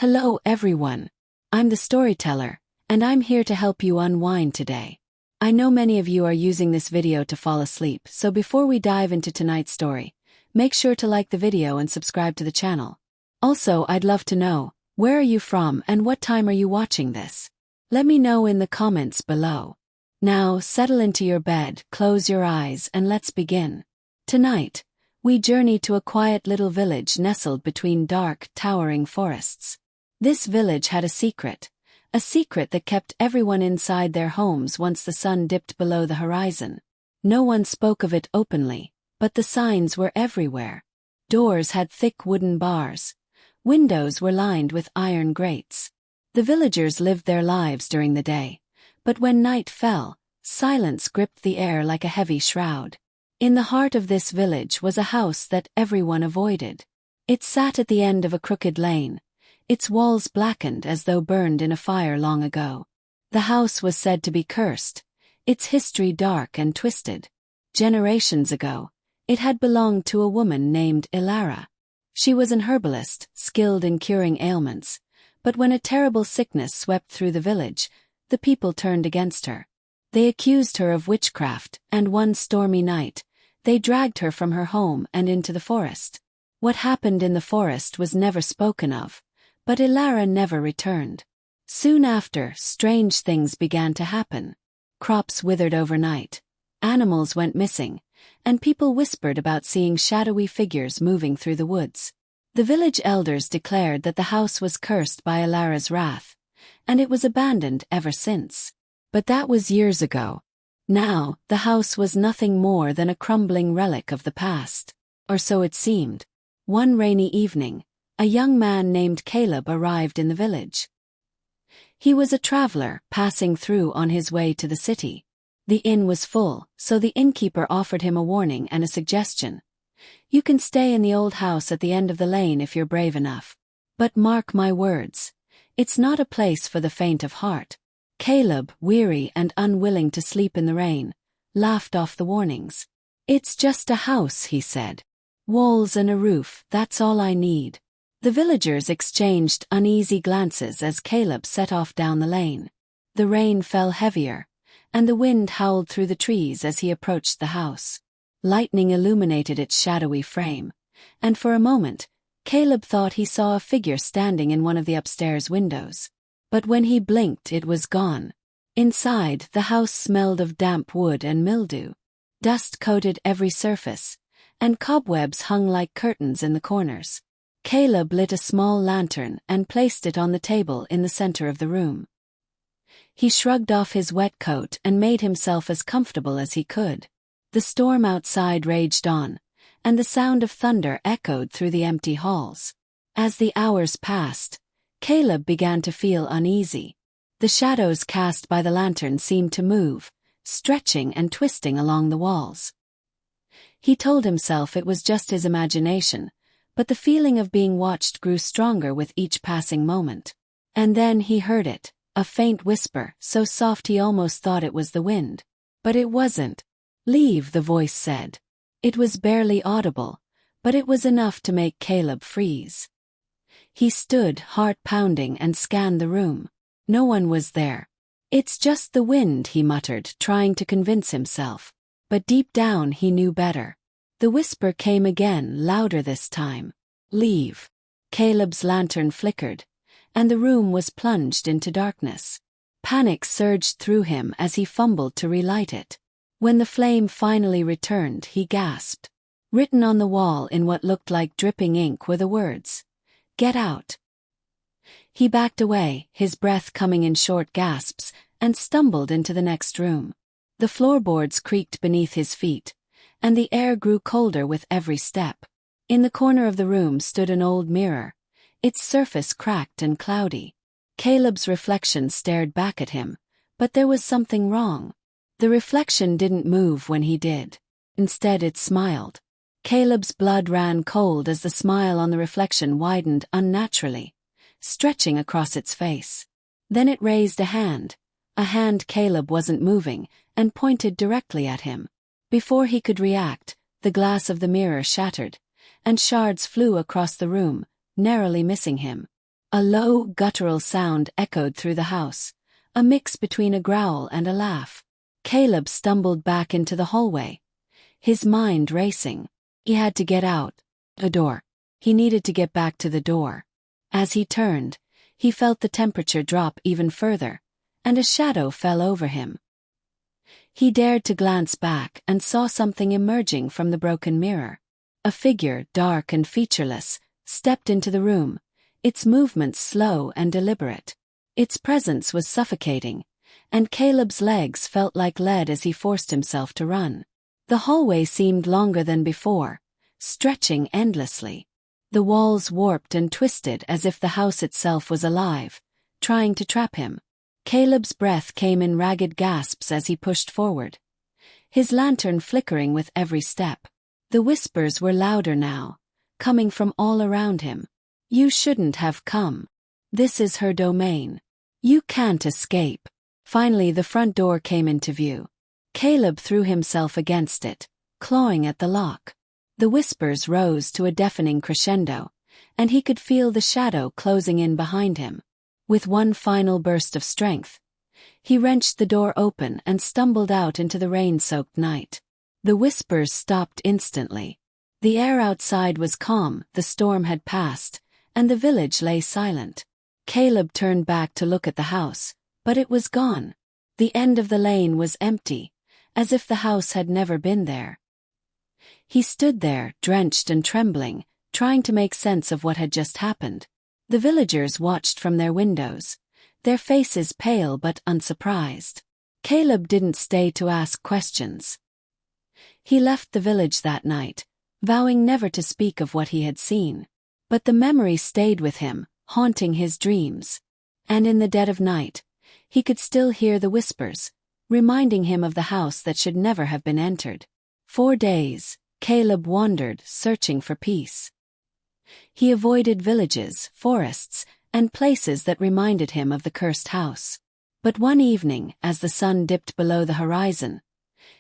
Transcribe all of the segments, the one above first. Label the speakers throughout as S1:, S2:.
S1: Hello everyone. I'm the storyteller, and I'm here to help you unwind today. I know many of you are using this video to fall asleep, so before we dive into tonight's story, make sure to like the video and subscribe to the channel. Also, I'd love to know, where are you from and what time are you watching this? Let me know in the comments below. Now, settle into your bed, close your eyes, and let's begin. Tonight, we journey to a quiet little village nestled between dark, towering forests. This village had a secret that kept everyone inside their homes once the sun dipped below the horizon. No one spoke of it openly, but the signs were everywhere. Doors had thick wooden bars. Windows were lined with iron grates. The villagers lived their lives during the day, but when night fell, silence gripped the air like a heavy shroud. In the heart of this village was a house that everyone avoided. It sat at the end of a crooked lane, its walls blackened as though burned in a fire long ago. The house was said to be cursed, its history dark and twisted. Generations ago, it had belonged to a woman named Ilara. She was an herbalist, skilled in curing ailments, but when a terrible sickness swept through the village, the people turned against her. They accused her of witchcraft, and one stormy night, they dragged her from her home and into the forest. What happened in the forest was never spoken of, but Ilara never returned. Soon after, strange things began to happen. Crops withered overnight, animals went missing, and people whispered about seeing shadowy figures moving through the woods. The village elders declared that the house was cursed by Ilara's wrath, and it was abandoned ever since. But that was years ago. Now, the house was nothing more than a crumbling relic of the past. Or so it seemed. One rainy evening, a young man named Caleb arrived in the village. He was a traveler, passing through on his way to the city. The inn was full, so the innkeeper offered him a warning and a suggestion. You can stay in the old house at the end of the lane if you're brave enough. But mark my words, it's not a place for the faint of heart. Caleb, weary and unwilling to sleep in the rain, laughed off the warnings. It's just a house, he said. Walls and a roof, that's all I need. The villagers exchanged uneasy glances as Caleb set off down the lane. The rain fell heavier, and the wind howled through the trees as he approached the house. Lightning illuminated its shadowy frame, and for a moment, Caleb thought he saw a figure standing in one of the upstairs windows. But when he blinked, it was gone. Inside, the house smelled of damp wood and mildew. Dust coated every surface, and cobwebs hung like curtains in the corners. Caleb lit a small lantern and placed it on the table in the center of the room. He shrugged off his wet coat and made himself as comfortable as he could. The storm outside raged on, and the sound of thunder echoed through the empty halls. As the hours passed, Caleb began to feel uneasy. The shadows cast by the lantern seemed to move, stretching and twisting along the walls. He told himself it was just his imagination, but the feeling of being watched grew stronger with each passing moment. And then he heard it, a faint whisper, so soft he almost thought it was the wind. But it wasn't. "Leave," the voice said. It was barely audible, but it was enough to make Caleb freeze. He stood, heart pounding, and scanned the room. No one was there. "It's just the wind," he muttered, trying to convince himself. But deep down he knew better. The whisper came again, louder this time. "Leave." Caleb's lantern flickered, and the room was plunged into darkness. Panic surged through him as he fumbled to relight it. When the flame finally returned, he gasped. Written on the wall in what looked like dripping ink were the words, "Get out." He backed away, his breath coming in short gasps, and stumbled into the next room. The floorboards creaked beneath his feet, and the air grew colder with every step. In the corner of the room stood an old mirror, its surface cracked and cloudy. Caleb's reflection stared back at him, but there was something wrong. The reflection didn't move when he did. Instead, it smiled. Caleb's blood ran cold as the smile on the reflection widened unnaturally, stretching across its face. Then it raised a hand Caleb wasn't moving, and pointed directly at him. Before he could react, the glass of the mirror shattered, and shards flew across the room, narrowly missing him. A low, guttural sound echoed through the house, a mix between a growl and a laugh. Caleb stumbled back into the hallway, his mind racing. He had to get out. The door. He needed to get back to the door. As he turned, he felt the temperature drop even further, and a shadow fell over him. He dared to glance back and saw something emerging from the broken mirror. A figure, dark and featureless, stepped into the room, its movements slow and deliberate. Its presence was suffocating, and Caleb's legs felt like lead as he forced himself to run. The hallway seemed longer than before, stretching endlessly. The walls warped and twisted as if the house itself was alive, trying to trap him. Caleb's breath came in ragged gasps as he pushed forward, his lantern flickering with every step. The whispers were louder now, coming from all around him. "You shouldn't have come. This is her domain. You can't escape." Finally, the front door came into view. Caleb threw himself against it, clawing at the lock. The whispers rose to a deafening crescendo, and he could feel the shadow closing in behind him. With one final burst of strength, he wrenched the door open and stumbled out into the rain-soaked night. The whispers stopped instantly. The air outside was calm, the storm had passed, and the village lay silent. Caleb turned back to look at the house, but it was gone. The end of the lane was empty, as if the house had never been there. He stood there, drenched and trembling, trying to make sense of what had just happened. The villagers watched from their windows, their faces pale but unsurprised. Caleb didn't stay to ask questions. He left the village that night, vowing never to speak of what he had seen. But the memory stayed with him, haunting his dreams. And in the dead of night, he could still hear the whispers, reminding him of the house that should never have been entered. 4 days, Caleb wandered, searching for peace. He avoided villages, forests, and places that reminded him of the cursed house. But one evening, as the sun dipped below the horizon,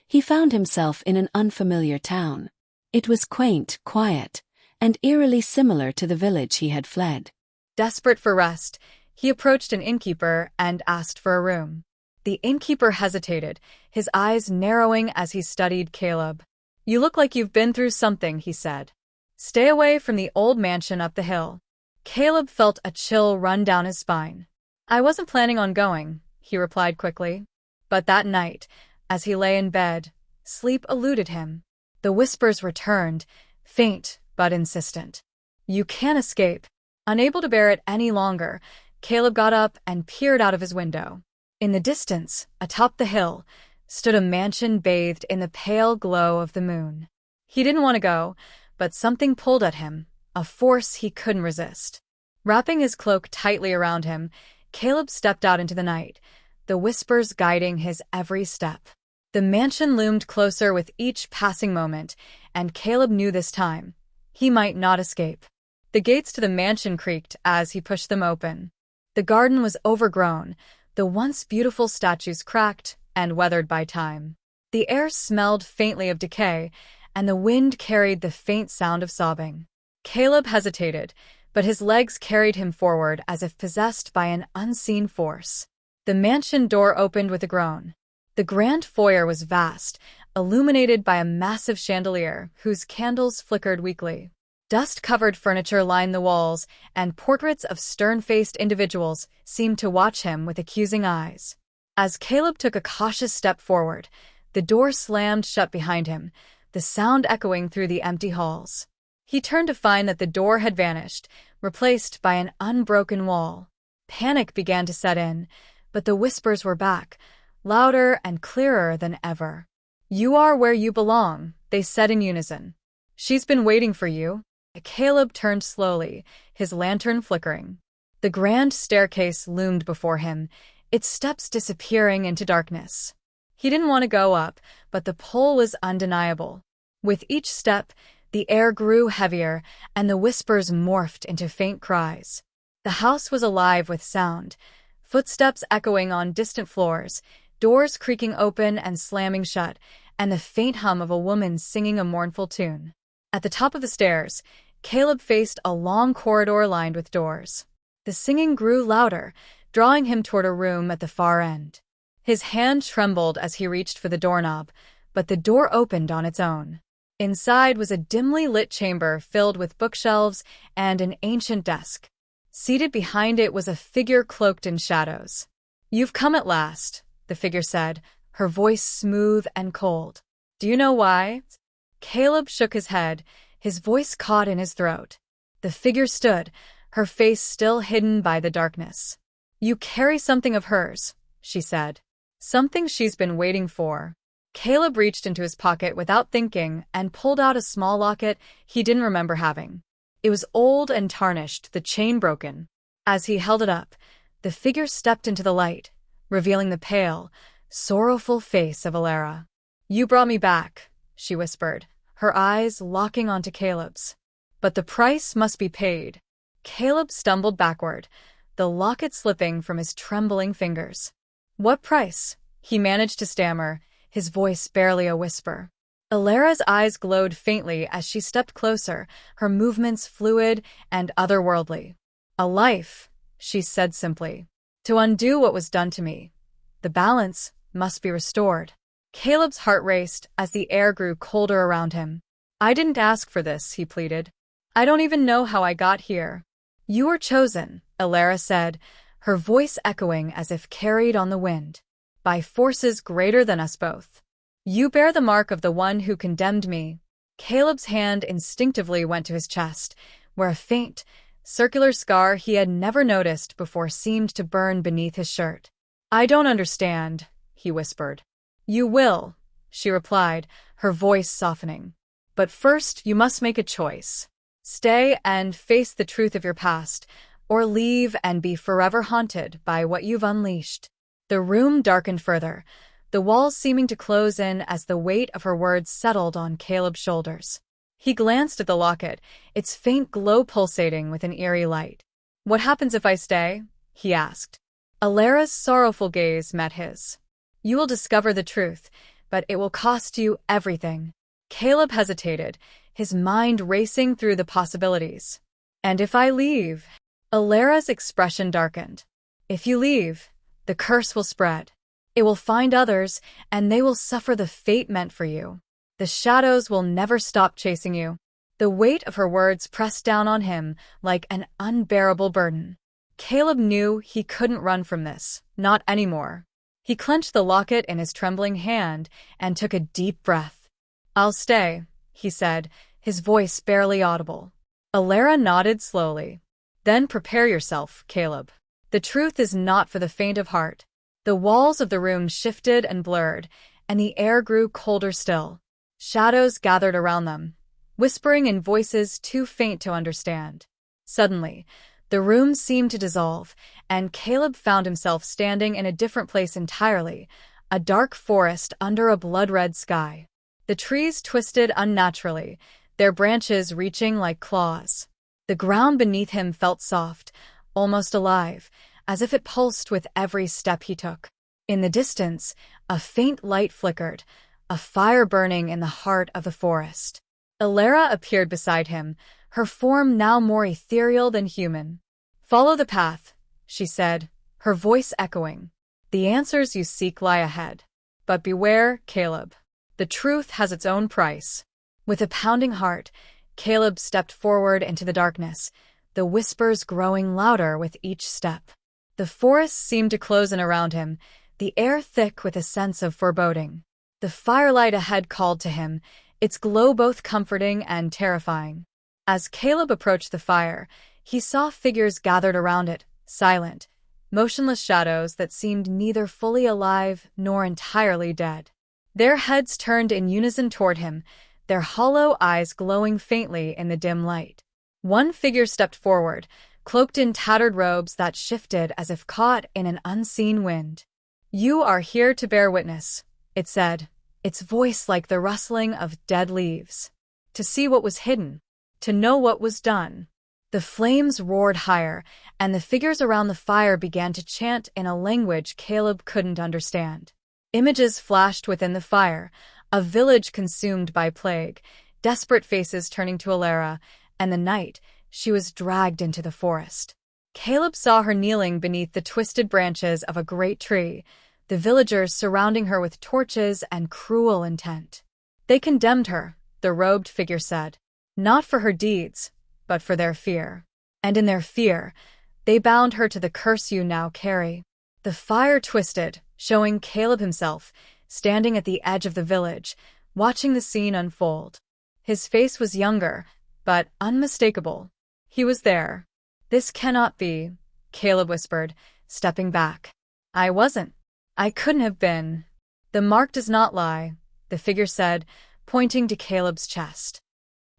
S1: he found himself in an unfamiliar town. It was quaint, quiet, and eerily similar to the village he had fled.
S2: Desperate for rest, he approached an innkeeper and asked for a room. The innkeeper hesitated, his eyes narrowing as he studied Caleb. "You look like you've been through something," he said. "Stay away from the old mansion up the hill." Caleb felt a chill run down his spine. "I wasn't planning on going," he replied quickly. But that night, as he lay in bed, sleep eluded him. The whispers returned, faint but insistent. "You can't escape." Unable to bear it any longer, Caleb got up and peered out of his window. In the distance, atop the hill, stood a mansion bathed in the pale glow of the moon. He didn't want to go, but something pulled at him, a force he couldn't resist. Wrapping his cloak tightly around him, Caleb stepped out into the night, the whispers guiding his every step. The mansion loomed closer with each passing moment, and Caleb knew this time he might not escape. The gates to the mansion creaked as he pushed them open. The garden was overgrown, the once beautiful statues cracked and weathered by time. The air smelled faintly of decay, and the wind carried the faint sound of sobbing. Caleb hesitated, but his legs carried him forward as if possessed by an unseen force. The mansion door opened with a groan. The grand foyer was vast, illuminated by a massive chandelier whose candles flickered weakly. Dust-covered furniture lined the walls, and portraits of stern-faced individuals seemed to watch him with accusing eyes. As Caleb took a cautious step forward, the door slammed shut behind him, the sound echoing through the empty halls. He turned to find that the door had vanished, replaced by an unbroken wall. Panic began to set in, but the whispers were back, louder and clearer than ever. "You are where you belong," they said in unison. "She's been waiting for you." Caleb turned slowly, his lantern flickering. The grand staircase loomed before him, its steps disappearing into darkness. He didn't want to go up, but the pull was undeniable. With each step, the air grew heavier, and the whispers morphed into faint cries. The house was alive with sound, footsteps echoing on distant floors, doors creaking open and slamming shut, and the faint hum of a woman singing a mournful tune. At the top of the stairs, Caleb faced a long corridor lined with doors. The singing grew louder, drawing him toward a room at the far end. His hand trembled as he reached for the doorknob, but the door opened on its own. Inside was a dimly lit chamber filled with bookshelves and an ancient desk. Seated behind it was a figure cloaked in shadows. "You've come at last," the figure said, her voice smooth and cold. "Do you know why?" Caleb shook his head, his voice caught in his throat. The figure stood, her face still hidden by the darkness. "You carry something of hers," she said. "Something she's been waiting for." Caleb reached into his pocket without thinking and pulled out a small locket he didn't remember having. It was old and tarnished, the chain broken. As he held it up, the figure stepped into the light, revealing the pale, sorrowful face of Alara. "You brought me back," she whispered, her eyes locking onto Caleb's. "But the price must be paid." Caleb stumbled backward, the locket slipping from his trembling fingers. "What price?" he managed to stammer, his voice barely a whisper. Alara's eyes glowed faintly as she stepped closer, her movements fluid and otherworldly. "A life," she said simply. "To undo what was done to me. The balance must be restored." Caleb's heart raced as the air grew colder around him. "I didn't ask for this," he pleaded. "I don't even know how I got here." "You were chosen," Alara said, her voice echoing as if carried on the wind, "by forces greater than us both. You bear the mark of the one who condemned me." Caleb's hand instinctively went to his chest, where a faint, circular scar he had never noticed before seemed to burn beneath his shirt. "I don't understand," he whispered. "You will," she replied, her voice softening. "But first you must make a choice. Stay and face the truth of your past, or leave and be forever haunted by what you've unleashed." The room darkened further, the walls seeming to close in as the weight of her words settled on Caleb's shoulders. He glanced at the locket, its faint glow pulsating with an eerie light. "What happens if I stay?" he asked. Alara's sorrowful gaze met his. "You will discover the truth, but it will cost you everything." Caleb hesitated, his mind racing through the possibilities. "And if I leave?" Alara's expression darkened. "If you leave, the curse will spread. It will find others, and they will suffer the fate meant for you. The shadows will never stop chasing you." The weight of her words pressed down on him like an unbearable burden. Caleb knew he couldn't run from this, not anymore. He clenched the locket in his trembling hand and took a deep breath. "I'll stay," he said, his voice barely audible. Alara nodded slowly. "Then prepare yourself, Caleb. The truth is not for the faint of heart." The walls of the room shifted and blurred, and the air grew colder still. Shadows gathered around them, whispering in voices too faint to understand. Suddenly, the room seemed to dissolve, and Caleb found himself standing in a different place entirely, a dark forest under a blood-red sky. The trees twisted unnaturally, their branches reaching like claws. The ground beneath him felt soft, almost alive, as if it pulsed with every step he took. In the distance, a faint light flickered, a fire burning in the heart of the forest. Alara appeared beside him, her form now more ethereal than human. "Follow the path," she said, her voice echoing. "The answers you seek lie ahead. But beware, Caleb. The truth has its own price." With a pounding heart, Caleb stepped forward into the darkness, the whispers growing louder with each step. The forest seemed to close in around him, the air thick with a sense of foreboding. The firelight ahead called to him, its glow both comforting and terrifying. As Caleb approached the fire, he saw figures gathered around it, silent, motionless shadows that seemed neither fully alive nor entirely dead. Their heads turned in unison toward him, their hollow eyes glowing faintly in the dim light. One figure stepped forward, cloaked in tattered robes that shifted as if caught in an unseen wind. "You are here to bear witness," it said, its voice like the rustling of dead leaves. "To see what was hidden, to know what was done." The flames roared higher, and the figures around the fire began to chant in a language Caleb couldn't understand. Images flashed within the fire, a village consumed by plague, desperate faces turning to Alara, and the night, she was dragged into the forest. Caleb saw her kneeling beneath the twisted branches of a great tree, the villagers surrounding her with torches and cruel intent. They condemned her, the robed figure said, not for her deeds, but for their fear. And in their fear, they bound her to the curse you now carry. The fire twisted, showing Caleb himself, standing at the edge of the village, watching the scene unfold. His face was younger, but unmistakable. He was there. This cannot be, Caleb whispered, stepping back. I wasn't. I couldn't have been. The mark does not lie, the figure said, pointing to Caleb's chest.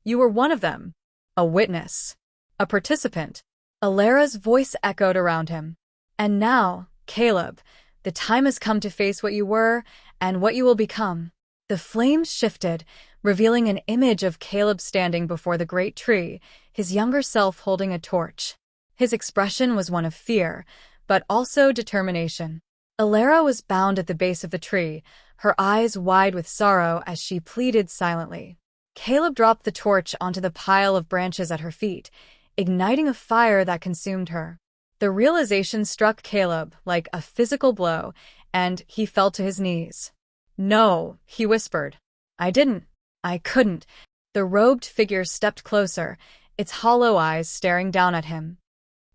S2: You were one of them. A witness. A participant. Alara's voice echoed around him. And now, Caleb, the time has come to face what you were and what you will become. The flames shifted, revealing an image of Caleb standing before the great tree, his younger self holding a torch. His expression was one of fear, but also determination. Alara was bound at the base of the tree, her eyes wide with sorrow as she pleaded silently. Caleb dropped the torch onto the pile of branches at her feet, igniting a fire that consumed her. The realization struck Caleb like a physical blow, and he fell to his knees. No, he whispered. I didn't. I couldn't. The robed figure stepped closer, its hollow eyes staring down at him.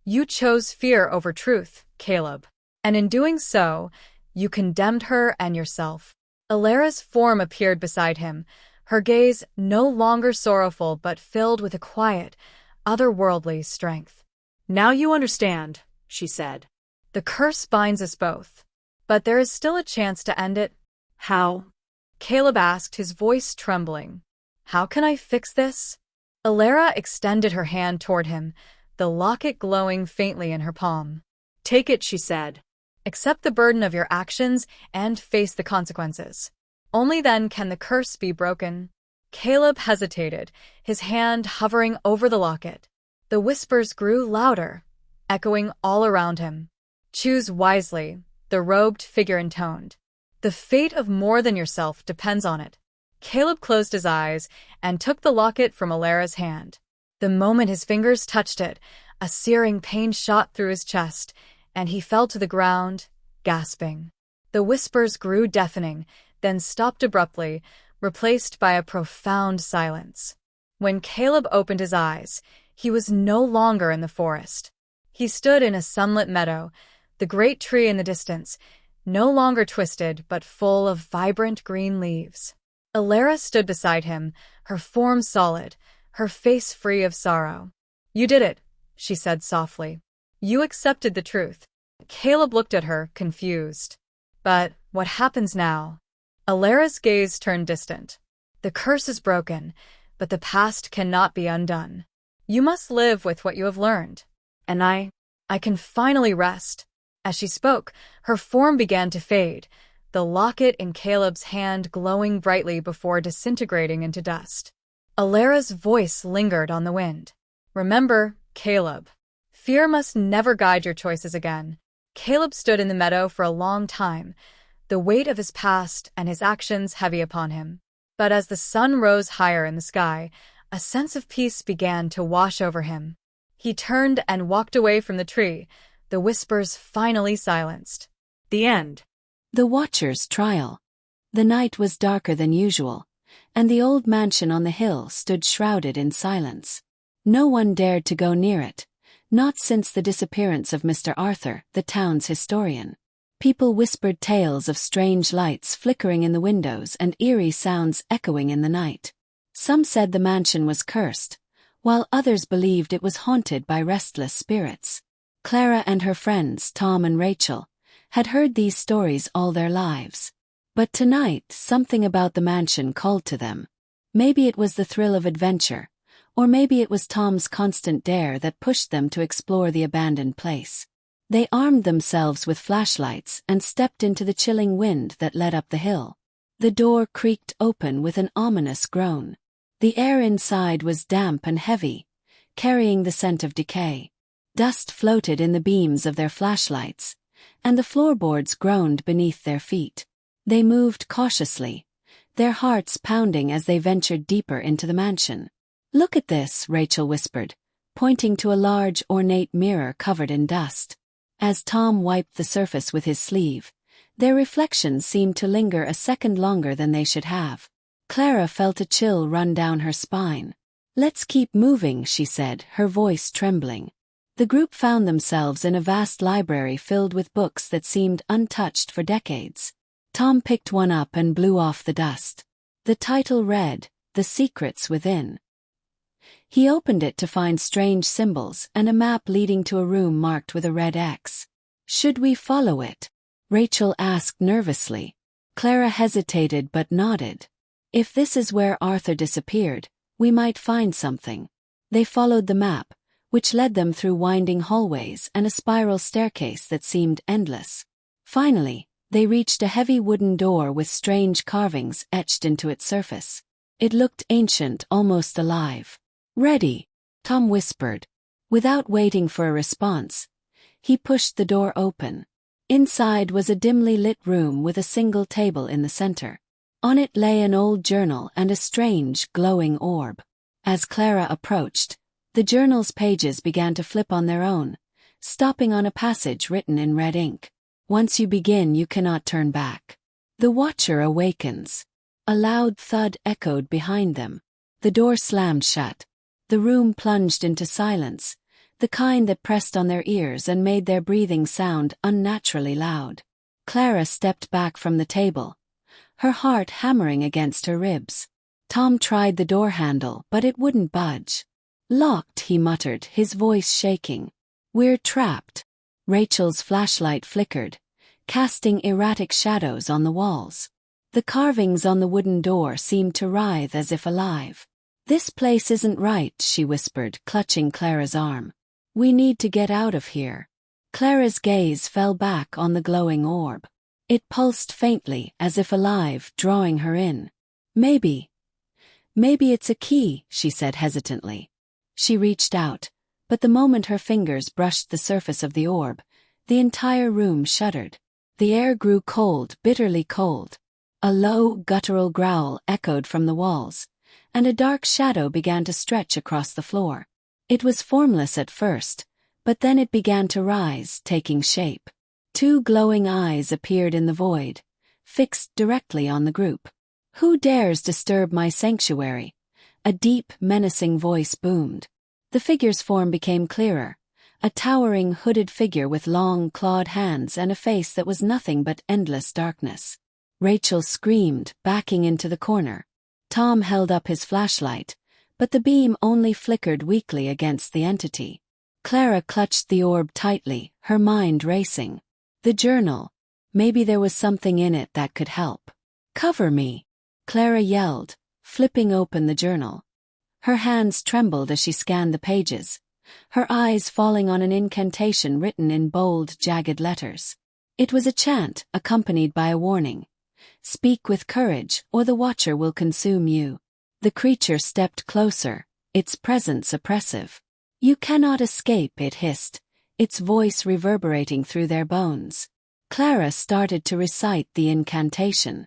S2: You chose fear over truth, Caleb. And in doing so, you condemned her and yourself. Alara's form appeared beside him, her gaze no longer sorrowful but filled with a quiet, otherworldly strength. Now you understand, she said. The curse binds us both. But there is still a chance to end it. How? Caleb asked, his voice trembling. How can I fix this? Alara extended her hand toward him, the locket glowing faintly in her palm. Take it, she said. Accept the burden of your actions and face the consequences. Only then can the curse be broken. Caleb hesitated, his hand hovering over the locket. The whispers grew louder, echoing all around him. Choose wisely, the robed figure intoned. The fate of more than yourself depends on it. Caleb closed his eyes and took the locket from Alara's hand. The moment his fingers touched it, a searing pain shot through his chest, and he fell to the ground, gasping. The whispers grew deafening, then stopped abruptly, replaced by a profound silence. When Caleb opened his eyes, he was no longer in the forest. He stood in a sunlit meadow, the great tree in the distance, no longer twisted but full of vibrant green leaves. Alara stood beside him, her form solid, her face free of sorrow. You did it, she said softly. You accepted the truth. Caleb looked at her, confused. But what happens now? Alara's gaze turned distant. The curse is broken, but the past cannot be undone. You must live with what you have learned. And I can finally rest. As she spoke, her form began to fade, the locket in Caleb's hand glowing brightly before disintegrating into dust. Alara's voice lingered on the wind. Remember, Caleb. Fear must never guide your choices again. Caleb stood in the meadow for a long time, the weight of his past and his actions heavy upon him. But as the sun rose higher in the sky, a sense of peace began to wash over him. He turned and walked away from the tree, the whispers finally silenced. The end.
S1: The Watcher's trial. The night was darker than usual, and the old mansion on the hill stood shrouded in silence. No one dared to go near it, not since the disappearance of Mr. Arthur, the town's historian. People whispered tales of strange lights flickering in the windows and eerie sounds echoing in the night. Some said the mansion was cursed, while others believed it was haunted by restless spirits. Clara and her friends, Tom and Rachel, had heard these stories all their lives. But tonight, something about the mansion called to them. Maybe it was the thrill of adventure, or maybe it was Tom's constant dare that pushed them to explore the abandoned place. They armed themselves with flashlights and stepped into the chilling wind that led up the hill. The door creaked open with an ominous groan. The air inside was damp and heavy, carrying the scent of decay. Dust floated in the beams of their flashlights, and the floorboards groaned beneath their feet. They moved cautiously, their hearts pounding as they ventured deeper into the mansion. Look at this, Rachel whispered, pointing to a large, ornate mirror covered in dust. As Tom wiped the surface with his sleeve, their reflections seemed to linger a second longer than they should have. Clara felt a chill run down her spine. "Let's keep moving," she said, her voice trembling. The group found themselves in a vast library filled with books that seemed untouched for decades. Tom picked one up and blew off the dust. The title read, "The Secrets Within." He opened it to find strange symbols and a map leading to a room marked with a red X. "Should we follow it?" Rachel asked nervously. Clara hesitated but nodded. "If this is where Arthur disappeared, we might find something." They followed the map, which led them through winding hallways and a spiral staircase that seemed endless. Finally, they reached a heavy wooden door with strange carvings etched into its surface. It looked ancient, almost alive. "Ready," Tom whispered. Without waiting for a response, he pushed the door open. Inside was a dimly lit room with a single table in the center. On it lay an old journal and a strange, glowing orb. As Clara approached, the journal's pages began to flip on their own, stopping on a passage written in red ink. "Once you begin, you cannot turn back. The Watcher awakens." A loud thud echoed behind them. The door slammed shut. The room plunged into silence, the kind that pressed on their ears and made their breathing sound unnaturally loud. Clara stepped back from the table, her heart hammering against her ribs. Tom tried the door handle, but it wouldn't budge. "Locked," he muttered, his voice shaking. "We're trapped." Rachel's flashlight flickered, casting erratic shadows on the walls. The carvings on the wooden door seemed to writhe as if alive. "This place isn't right," she whispered, clutching Clara's arm. "We need to get out of here." Clara's gaze fell back on the glowing orb. It pulsed faintly, as if alive, drawing her in. Maybe it's a key," she said hesitantly. She reached out, but the moment her fingers brushed the surface of the orb, the entire room shuddered. The air grew cold, bitterly cold. A low, guttural growl echoed from the walls, and a dark shadow began to stretch across the floor. It was formless at first, but then it began to rise, taking shape. Two glowing eyes appeared in the void, fixed directly on the group. "Who dares disturb my sanctuary?" A deep, menacing voice boomed. The figure's form became clearer, a towering, hooded figure with long, clawed hands and a face that was nothing but endless darkness. Rachel screamed, backing into the corner. Tom held up his flashlight, but the beam only flickered weakly against the entity. Clara clutched the orb tightly, her mind racing. The journal. Maybe there was something in it that could help. "Cover me," Clara yelled, flipping open the journal. Her hands trembled as she scanned the pages, her eyes falling on an incantation written in bold, jagged letters. It was a chant, accompanied by a warning. "Speak with courage, or the Watcher will consume you." The creature stepped closer, its presence oppressive. "You cannot escape," it hissed, its voice reverberating through their bones. Clara started to recite the incantation.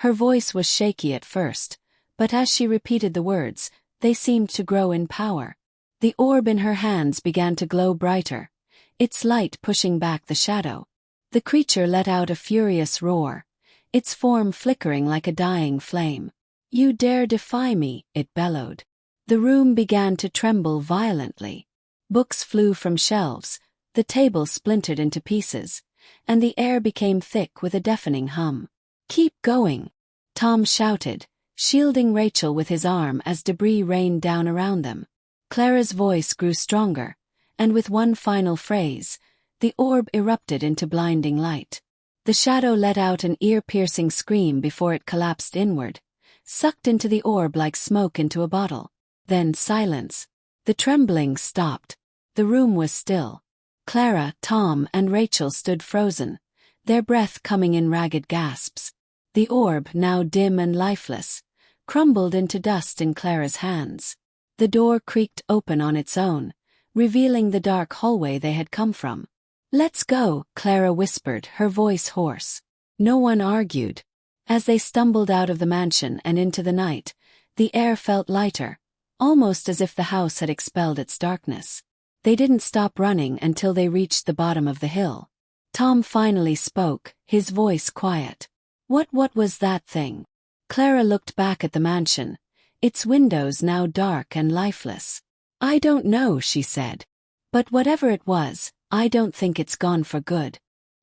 S1: Her voice was shaky at first, but as she repeated the words, they seemed to grow in power. The orb in her hands began to glow brighter, its light pushing back the shadow. The creature let out a furious roar, its form flickering like a dying flame. "You dare defy me," it bellowed. The room began to tremble violently. Books flew from shelves, the table splintered into pieces, and the air became thick with a deafening hum. "Keep going," Tom shouted, shielding Rachel with his arm as debris rained down around them. Clara's voice grew stronger, and with one final phrase, the orb erupted into blinding light. The shadow let out an ear-piercing scream before it collapsed inward, sucked into the orb like smoke into a bottle. Then silence. The trembling stopped. The room was still. Clara, Tom, and Rachel stood frozen, their breath coming in ragged gasps. The orb, now dim and lifeless, crumbled into dust in Clara's hands. The door creaked open on its own, revealing the dark hallway they had come from. "Let's go," Clara whispered, her voice hoarse. No one argued. As they stumbled out of the mansion and into the night, the air felt lighter, almost as if the house had expelled its darkness. They didn't stop running until they reached the bottom of the hill. Tom finally spoke, his voice quiet. What was that thing? Clara looked back at the mansion, its windows now dark and lifeless. I don't know, she said. But whatever it was, I don't think it's gone for good.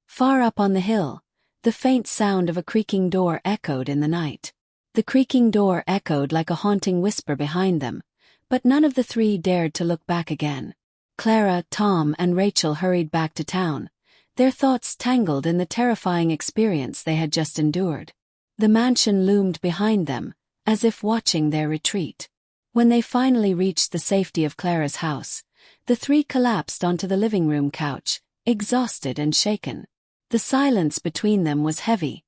S1: Far up on the hill, the faint sound of a creaking door echoed in the night. The creaking door echoed like a haunting whisper behind them, but none of the three dared to look back again. Clara, Tom, and Rachel hurried back to town, their thoughts tangled in the terrifying experience they had just endured. The mansion loomed behind them, as if watching their retreat. When they finally reached the safety of Clara's house, the three collapsed onto the living room couch, exhausted and shaken. The silence between them was heavy,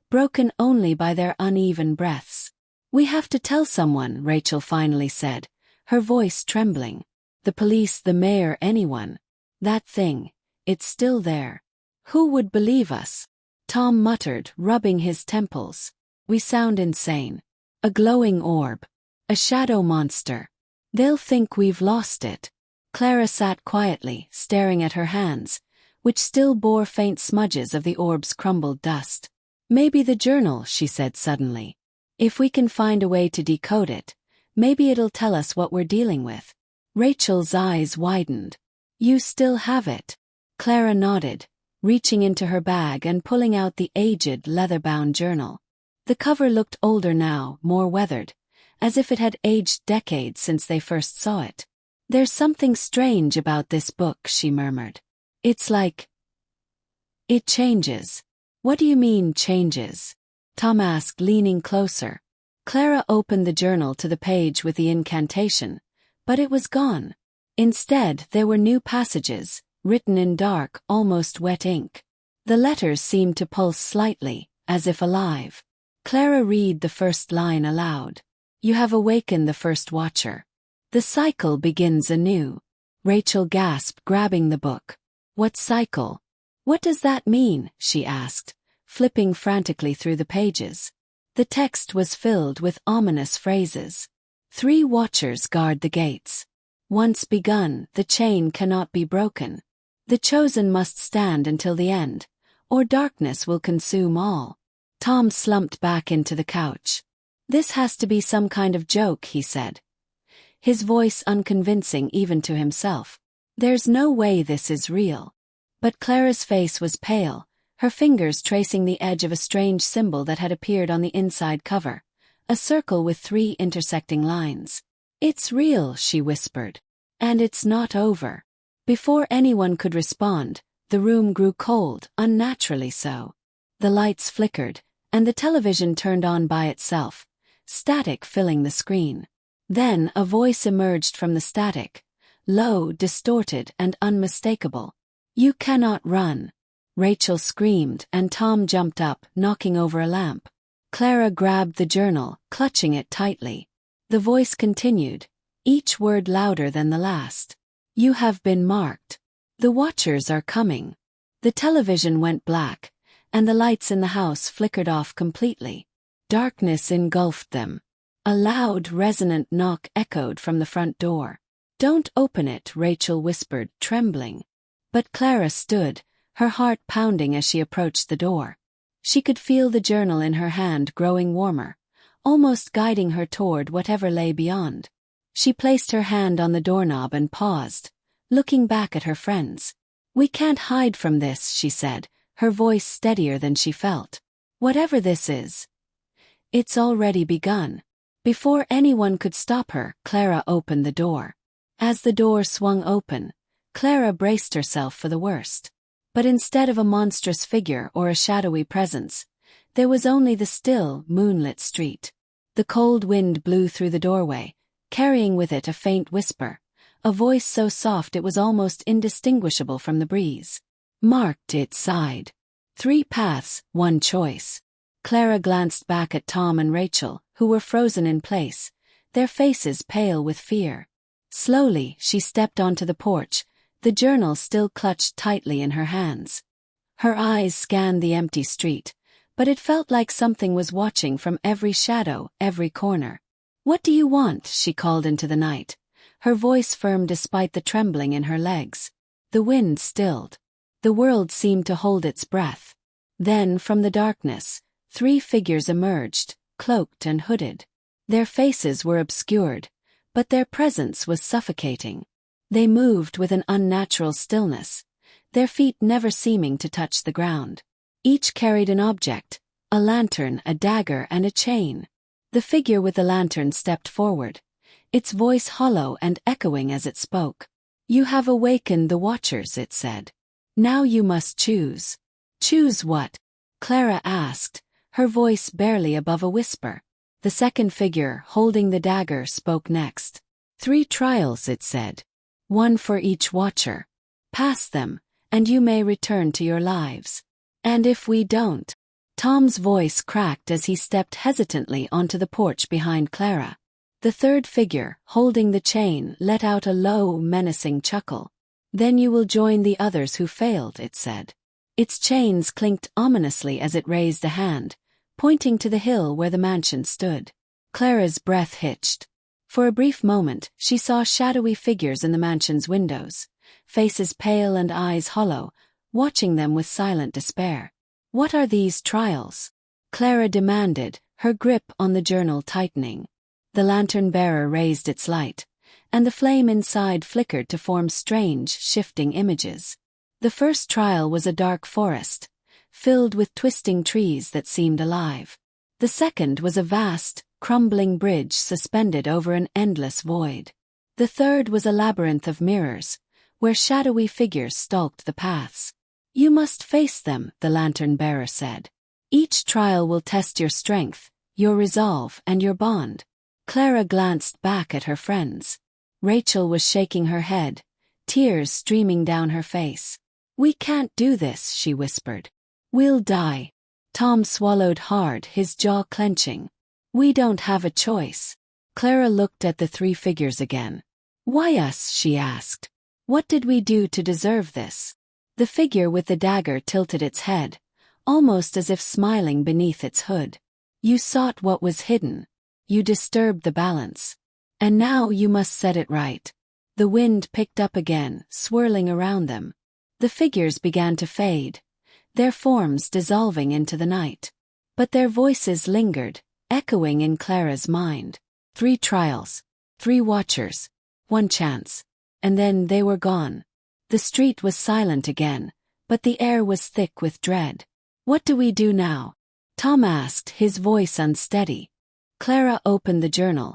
S1: broken only by their uneven breaths. We have to tell someone, Rachel finally said, her voice trembling. The police, the mayor, anyone. That thing, it's still there. Who would believe us? Tom muttered, rubbing his temples. We sound insane. A glowing orb. A shadow monster. They'll think we've lost it. Clara sat quietly, staring at her hands, which still bore faint smudges of the orb's crumbled dust. Maybe the journal, she said suddenly. If we can find a way to decode it, maybe it'll tell us what we're dealing with. Rachel's eyes widened. You still have it? Clara nodded, reaching into her bag and pulling out the aged leather-bound journal. The cover looked older now, more weathered, as if it had aged decades since they first saw it. There's something strange about this book, she murmured. It's like... it changes. What do you mean, changes? Tom asked, leaning closer. Clara opened the journal to the page with the incantation, but it was gone. Instead, there were new passages, written in dark, almost wet ink. The letters seemed to pulse slightly, as if alive. Clara read the first line aloud. You have awakened the first watcher. The cycle begins anew. Rachel gasped, grabbing the book. What cycle? What does that mean? She asked, flipping frantically through the pages. The text was filled with ominous phrases. 3 watchers guard the gates. Once begun, the chain cannot be broken. The chosen must stand until the end, or darkness will consume all. Tom slumped back into the couch. This has to be some kind of joke, he said, his voice unconvincing even to himself. There's no way this is real. But Clara's face was pale, her fingers tracing the edge of a strange symbol that had appeared on the inside cover, a circle with 3 intersecting lines. It's real, she whispered. And it's not over. Before anyone could respond, the room grew cold, unnaturally so. The lights flickered, and the television turned on by itself, static filling the screen. Then a voice emerged from the static, low, distorted, and unmistakable. You cannot run. Rachel screamed, and Tom jumped up, knocking over a lamp. Clara grabbed the journal, clutching it tightly. The voice continued, each word louder than the last. You have been marked. The watchers are coming. The television went black, and the lights in the house flickered off completely. Darkness engulfed them. A loud, resonant knock echoed from the front door. Don't open it, Rachel whispered, trembling. But Clara stood, her heart pounding as she approached the door. She could feel the journal in her hand growing warmer, almost guiding her toward whatever lay beyond. She placed her hand on the doorknob and paused, looking back at her friends. We can't hide from this, she said, her voice steadier than she felt. Whatever this is, it's already begun. Before anyone could stop her, Clara opened the door. As the door swung open, Clara braced herself for the worst. But instead of a monstrous figure or a shadowy presence, there was only the still, moonlit street. The cold wind blew through the doorway, carrying with it a faint whisper, a voice so soft it was almost indistinguishable from the breeze. Marked, it sighed. 3 paths, 1 choice. Clara glanced back at Tom and Rachel, who were frozen in place, their faces pale with fear. Slowly, she stepped onto the porch, the journal still clutched tightly in her hands. Her eyes scanned the empty street, but it felt like something was watching from every shadow, every corner. "What do you want?" she called into the night, her voice firm despite the trembling in her legs. The wind stilled. The world seemed to hold its breath. Then, from the darkness, 3 figures emerged, cloaked and hooded. Their faces were obscured, but their presence was suffocating. They moved with an unnatural stillness, their feet never seeming to touch the ground. Each carried an object, a lantern, a dagger, and a chain. The figure with the lantern stepped forward, its voice hollow and echoing as it spoke. "You have awakened the Watchers," it said. "Now you must choose." "Choose what?" Clara asked, her voice barely above a whisper. The second figure, holding the dagger, spoke next. "3 trials," it said. "1 for each Watcher. Pass them, and you may return to your lives. And if we don't—" Tom's voice cracked as he stepped hesitantly onto the porch behind Clara. The third figure, holding the chain, let out a low, menacing chuckle. "Then you will join the others who failed," it said. Its chains clinked ominously as it raised a hand, pointing to the hill where the mansion stood. Clara's breath hitched. For a brief moment, she saw shadowy figures in the mansion's windows, faces pale and eyes hollow, watching them with silent despair. "What are these trials?" Clara demanded, her grip on the journal tightening. The lantern-bearer raised its light, and the flame inside flickered to form strange, shifting images. The first trial was a dark forest, filled with twisting trees that seemed alive. The second was a vast, crumbling bridge suspended over an endless void. The third was a labyrinth of mirrors, where shadowy figures stalked the paths. "You must face them," the lantern-bearer said. "Each trial will test your strength, your resolve, and your bond." Clara glanced back at her friends. Rachel was shaking her head, tears streaming down her face. "We can't do this," she whispered. "We'll die." Tom swallowed hard, his jaw clenching. "We don't have a choice." Clara looked at the 3 figures again. "Why us?" she asked. "What did we do to deserve this?" The figure with the dagger tilted its head, almost as if smiling beneath its hood. "You sought what was hidden. You disturbed the balance. And now you must set it right." The wind picked up again, swirling around them. The figures began to fade, their forms dissolving into the night. But their voices lingered, echoing in Clara's mind. 3 trials, 3 Watchers, 1 chance. And then they were gone. The street was silent again, but the air was thick with dread. "What do we do now?" Tom asked, his voice unsteady. Clara opened the journal,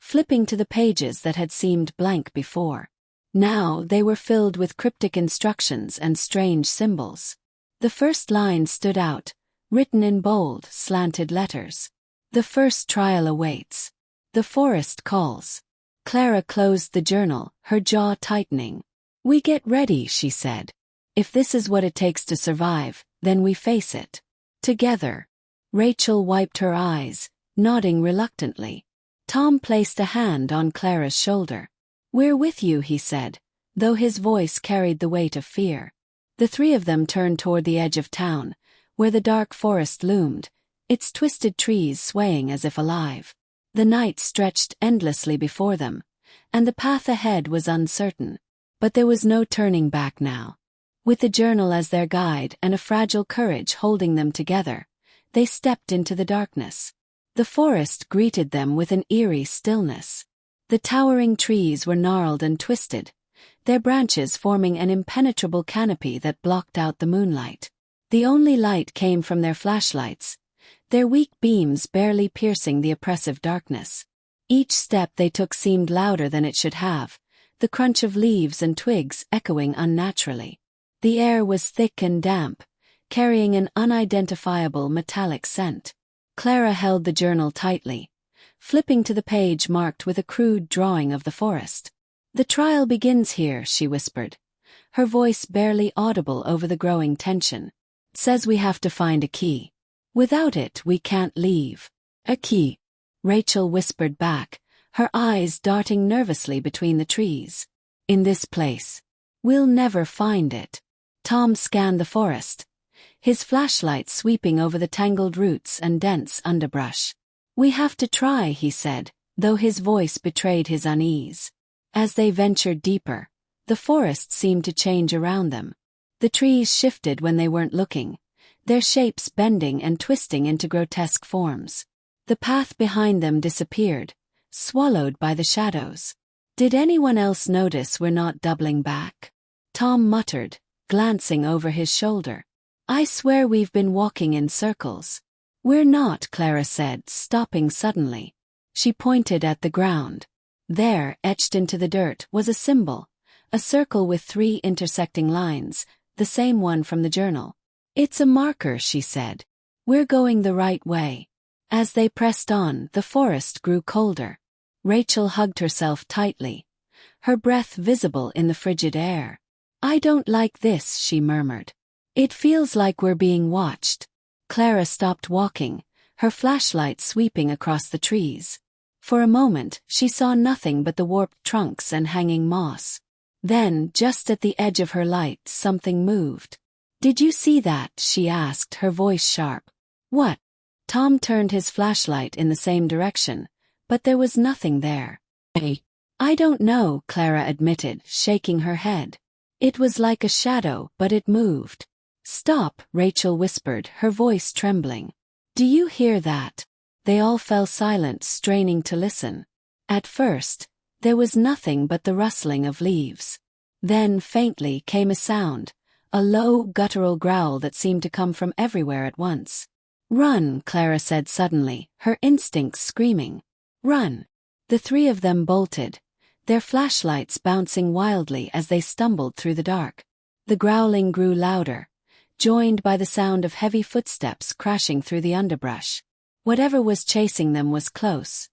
S1: flipping to the pages that had seemed blank before. Now they were filled with cryptic instructions and strange symbols. The first line stood out, written in bold, slanted letters. "The first trial awaits. The forest calls." Clara closed the journal, her jaw tightening. "We get ready," she said. "If this is what it takes to survive, then we face it. Together." Rachel wiped her eyes, nodding reluctantly. Tom placed a hand on Clara's shoulder. "We're with you," he said, though his voice carried the weight of fear. The 3 of them turned toward the edge of town, where the dark forest loomed, its twisted trees swaying as if alive. The night stretched endlessly before them, and the path ahead was uncertain. But there was no turning back now. With the journal as their guide and a fragile courage holding them together, they stepped into the darkness. The forest greeted them with an eerie stillness. The towering trees were gnarled and twisted, their branches forming an impenetrable canopy that blocked out the moonlight. The only light came from their flashlights, their weak beams barely piercing the oppressive darkness. Each step they took seemed louder than it should have, the crunch of leaves and twigs echoing unnaturally. The air was thick and damp, carrying an unidentifiable metallic scent. Clara held the journal tightly, flipping to the page marked with a crude drawing of the forest. "The trial begins here," she whispered, her voice barely audible over the growing tension. "It says we have to find a key. Without it, we can't leave." "A key," Rachel whispered back, her eyes darting nervously between the trees. "In this place. We'll never find it." Tom scanned the forest, his flashlight sweeping over the tangled roots and dense underbrush. "We have to try," he said, though his voice betrayed his unease. As they ventured deeper, the forest seemed to change around them. The trees shifted when they weren't looking, their shapes bending and twisting into grotesque forms. The path behind them disappeared, swallowed by the shadows. "Did anyone else notice we're not doubling back?" Tom muttered, glancing over his shoulder. "I swear we've been walking in circles." "We're not," Clara said, stopping suddenly. She pointed at the ground. There, etched into the dirt, was a symbol, a circle with 3 intersecting lines, the same one from the journal. "It's a marker," she said. "We're going the right way." As they pressed on, the forest grew colder. Rachel hugged herself tightly, her breath visible in the frigid air. "I don't like this," she murmured. "It feels like we're being watched." Clara stopped walking, her flashlight sweeping across the trees. For a moment, she saw nothing but the warped trunks and hanging moss. Then, just at the edge of her light, something moved. "Did you see that?" she asked, her voice sharp. "What?" Tom turned his flashlight in the same direction, but there was nothing there. "Hey." "I don't know," Clara admitted, shaking her head. "It was like a shadow, but it moved." "Stop," Rachel whispered, her voice trembling. "Do you hear that?" They all fell silent, straining to listen. At first, there was nothing but the rustling of leaves. Then, faintly, came a sound, a low, guttural growl that seemed to come from everywhere at once. "Run," Clara said suddenly, her instincts screaming. "Run." The 3 of them bolted, their flashlights bouncing wildly as they stumbled through the dark. The growling grew louder, joined by the sound of heavy footsteps crashing through the underbrush. Whatever was chasing them was close.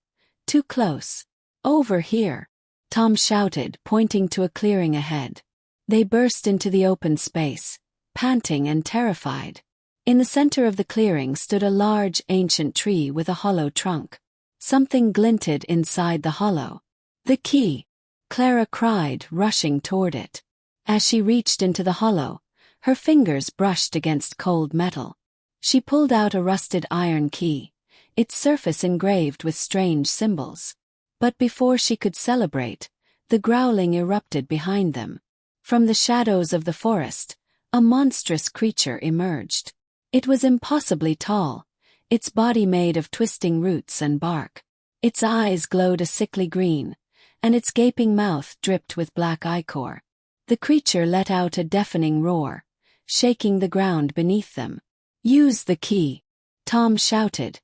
S1: Too close. "Over here," Tom shouted, pointing to a clearing ahead. They burst into the open space, panting and terrified. In the center of the clearing stood a large, ancient tree with a hollow trunk. Something glinted inside the hollow. "The key!" Clara cried, rushing toward it. As she reached into the hollow, her fingers brushed against cold metal. She pulled out a rusted iron key, its surface engraved with strange symbols. But before she could celebrate, the growling erupted behind them. From the shadows of the forest, a monstrous creature emerged. It was impossibly tall, its body made of twisting roots and bark. Its eyes glowed a sickly green, and its gaping mouth dripped with black ichor. The creature let out a deafening roar, shaking the ground beneath them. "Use the key," Tom shouted,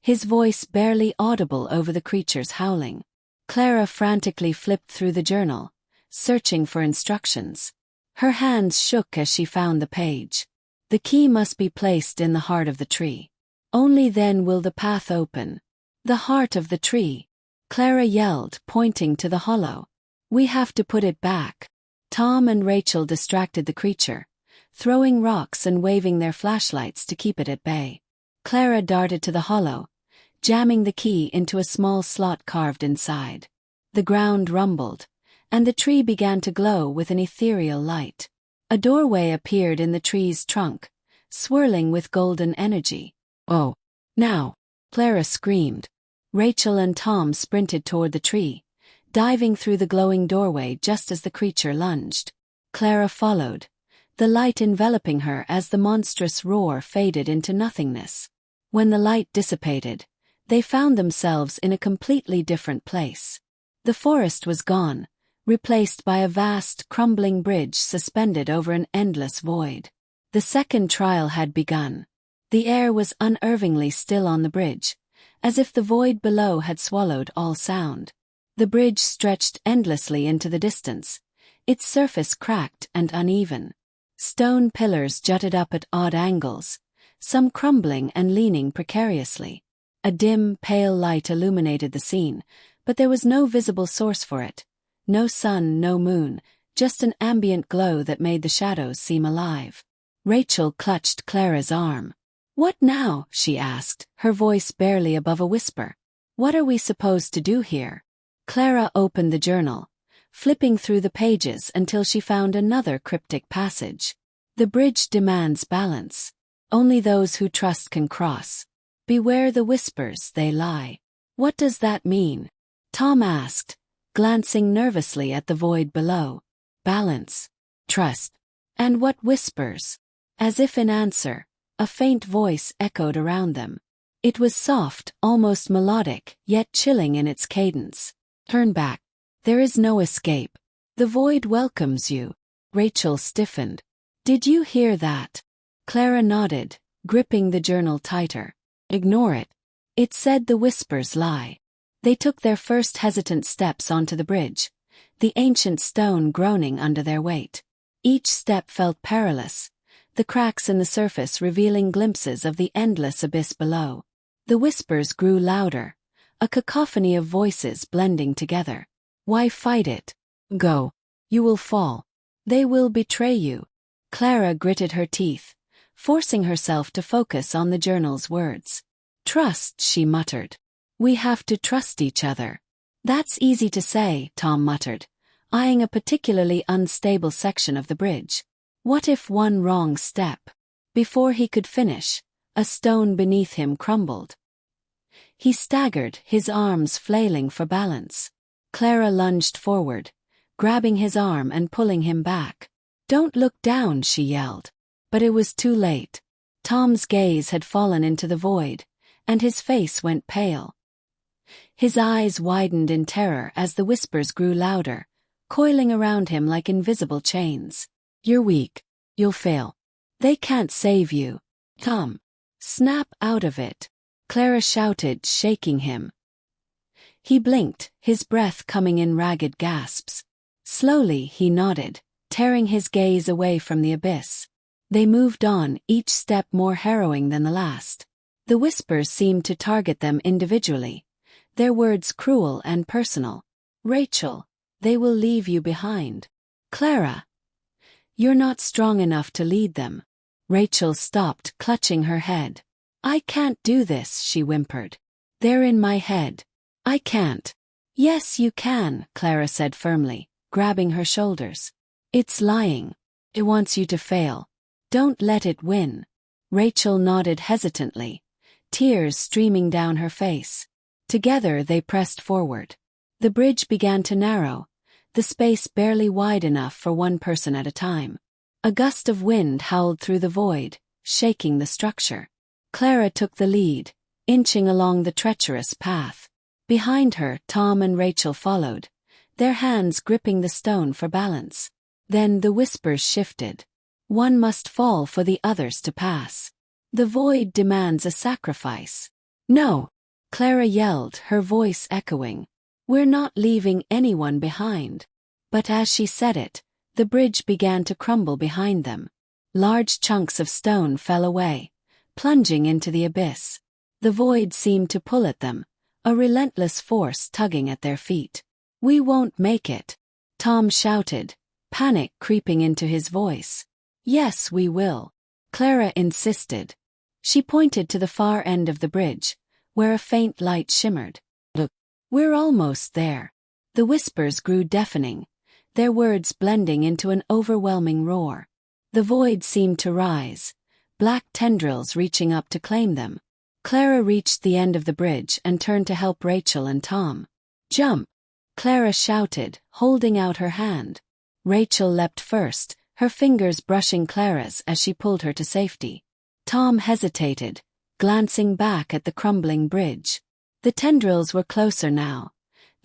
S1: his voice barely audible over the creature's howling. Clara frantically flipped through the journal, searching for instructions. Her hands shook as she found the page. The key must be placed in the heart of the tree. Only then will the path open. "The heart of the tree," Clara yelled, pointing to the hollow. "We have to put it back." Tom and Rachel distracted the creature, throwing rocks and waving their flashlights to keep it at bay. Clara darted to the hollow, jamming the key into a small slot carved inside. The ground rumbled, and the tree began to glow with an ethereal light. A doorway appeared in the tree's trunk, swirling with golden energy. "Oh, now!" Clara screamed. Rachel and Tom sprinted toward the tree, diving through the glowing doorway just as the creature lunged. Clara followed, the light enveloping her as the monstrous roar faded into nothingness. When the light dissipated, they found themselves in a completely different place. The forest was gone, replaced by a vast, crumbling bridge suspended over an endless void. The second trial had begun. The air was unnervingly still on the bridge, as if the void below had swallowed all sound. The bridge stretched endlessly into the distance, its surface cracked and uneven. Stone pillars jutted up at odd angles, some crumbling and leaning precariously. A dim, pale light illuminated the scene, but there was no visible source for it. No sun, no moon, just an ambient glow that made the shadows seem alive. Rachel clutched Clara's arm. "What now?" she asked, her voice barely above a whisper. "What are we supposed to do here?" Clara opened the journal, flipping through the pages until she found another cryptic passage. "The bridge demands balance. Only those who trust can cross. Beware the whispers, they lie." What does that mean? Tom asked, glancing nervously at the void below. Balance. Trust. And what whispers? As if in answer, a faint voice echoed around them. It was soft, almost melodic, yet chilling in its cadence. Turn back. There is no escape. The void welcomes you. Rachel stiffened. Did you hear that? Clara nodded, gripping the journal tighter. Ignore it. It said the whispers lie. They took their first hesitant steps onto the bridge, the ancient stone groaning under their weight. Each step felt perilous, the cracks in the surface revealing glimpses of the endless abyss below. The whispers grew louder, a cacophony of voices blending together. Why fight it? Go. You will fall. They will betray you. Clara gritted her teeth, forcing herself to focus on the journal's words. Trust, she muttered. We have to trust each other. That's easy to say, Tom muttered, eyeing a particularly unstable section of the bridge. What if one wrong step? Before he could finish, a stone beneath him crumbled. He staggered, his arms flailing for balance. Clara lunged forward, grabbing his arm and pulling him back. Don't look down, she yelled. But it was too late. Tom's gaze had fallen into the void, and his face went pale. His eyes widened in terror as the whispers grew louder, coiling around him like invisible chains. You're weak. You'll fail. They can't save you. Tom. Snap out of it. Clara shouted, shaking him. He blinked, his breath coming in ragged gasps. Slowly he nodded, tearing his gaze away from the abyss. They moved on, each step more harrowing than the last. The whispers seemed to target them individually, their words cruel and personal. Rachel, they will leave you behind. Clara, you're not strong enough to lead them. Rachel stopped, clutching her head. I can't do this, she whimpered. They're in my head. I can't. Yes, you can, Clara said firmly, grabbing her shoulders. It's lying. It wants you to fail. Don't let it win. Rachel nodded hesitantly, tears streaming down her face. Together they pressed forward. The bridge began to narrow, the space barely wide enough for one person at a time. A gust of wind howled through the void, shaking the structure. Clara took the lead, inching along the treacherous path. Behind her, Tom and Rachel followed, their hands gripping the stone for balance. Then the whispers shifted. One must fall for the others to pass. The void demands a sacrifice. No! Clara yelled, her voice echoing. We're not leaving anyone behind. But as she said it, the bridge began to crumble behind them. Large chunks of stone fell away, plunging into the abyss. The void seemed to pull at them, a relentless force tugging at their feet. We won't make it, Tom shouted, panic creeping into his voice. Yes, we will, Clara insisted. She pointed to the far end of the bridge, where a faint light shimmered. Look, we're almost there. The whispers grew deafening, their words blending into an overwhelming roar. The void seemed to rise, black tendrils reaching up to claim them. Clara reached the end of the bridge and turned to help Rachel and Tom. Jump! Clara shouted, holding out her hand. Rachel leapt first, her fingers brushing Clara's as she pulled her to safety. Tom hesitated, glancing back at the crumbling bridge. The tendrils were closer now,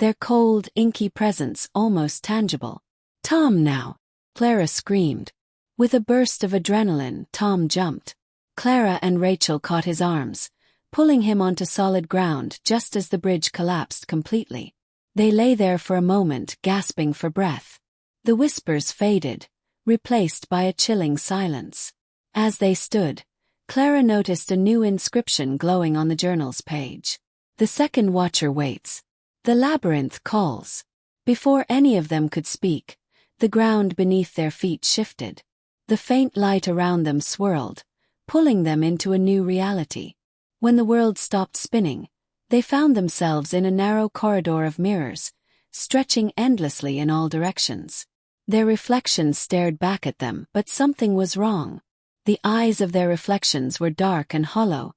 S1: their cold, inky presence almost tangible. Tom now! Clara screamed. With a burst of adrenaline, Tom jumped. Clara and Rachel caught his arms, pulling him onto solid ground just as the bridge collapsed completely. They lay there for a moment, gasping for breath. The whispers faded, replaced by a chilling silence. As they stood, Clara noticed a new inscription glowing on the journal's page. The second watcher waits. The labyrinth calls. Before any of them could speak, the ground beneath their feet shifted. The faint light around them swirled, pulling them into a new reality. When the world stopped spinning, they found themselves in a narrow corridor of mirrors, stretching endlessly in all directions. Their reflections stared back at them, but something was wrong. The eyes of their reflections were dark and hollow,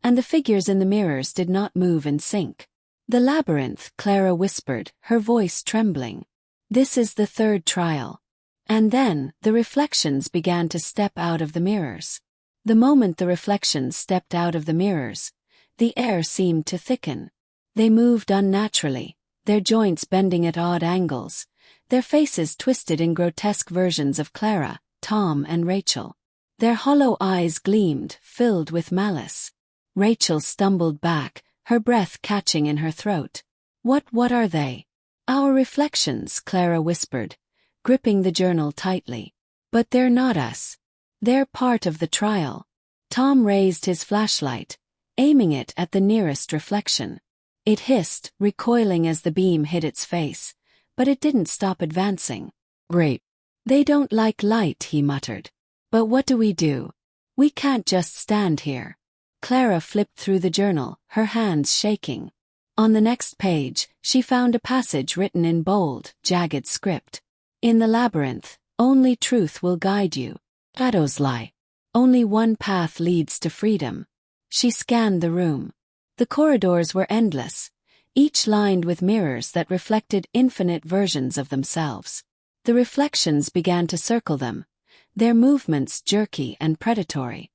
S1: and the figures in the mirrors did not move in sync. The labyrinth, Clara whispered, her voice trembling. This is the third trial. And then, the reflections began to step out of the mirrors. The moment the reflections stepped out of the mirrors, the air seemed to thicken. They moved unnaturally, their joints bending at odd angles, their faces twisted in grotesque versions of Clara, Tom and Rachel. Their hollow eyes gleamed, filled with malice. Rachel stumbled back, her breath catching in her throat. What are they? Our reflections, Clara whispered, gripping the journal tightly. But they're not us. They're part of the trial. Tom raised his flashlight, aiming it at the nearest reflection. It hissed, recoiling as the beam hit its face, but it didn't stop advancing. Great. They don't like light, he muttered. But what do? We can't just stand here. Clara flipped through the journal, her hands shaking. On the next page, she found a passage written in bold, jagged script. In the labyrinth, only truth will guide you. Shadows lie. Only one path leads to freedom. She scanned the room. The corridors were endless, each lined with mirrors that reflected infinite versions of themselves. The reflections began to circle them, their movements jerky and predatory.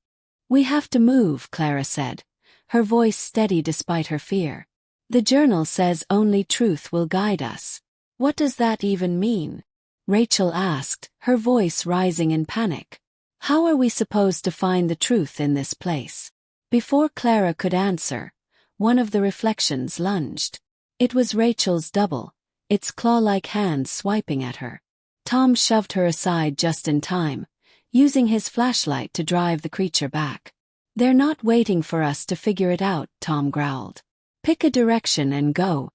S1: We have to move, Clara said, her voice steady despite her fear. The journal says only truth will guide us. What does that even mean? Rachel asked, her voice rising in panic. How are we supposed to find the truth in this place? Before Clara could answer, one of the reflections lunged. It was Rachel's double, its claw-like hands swiping at her. Tom shoved her aside just in time, using his flashlight to drive the creature back. They're not waiting for us to figure it out, Tom growled. Pick a direction and go.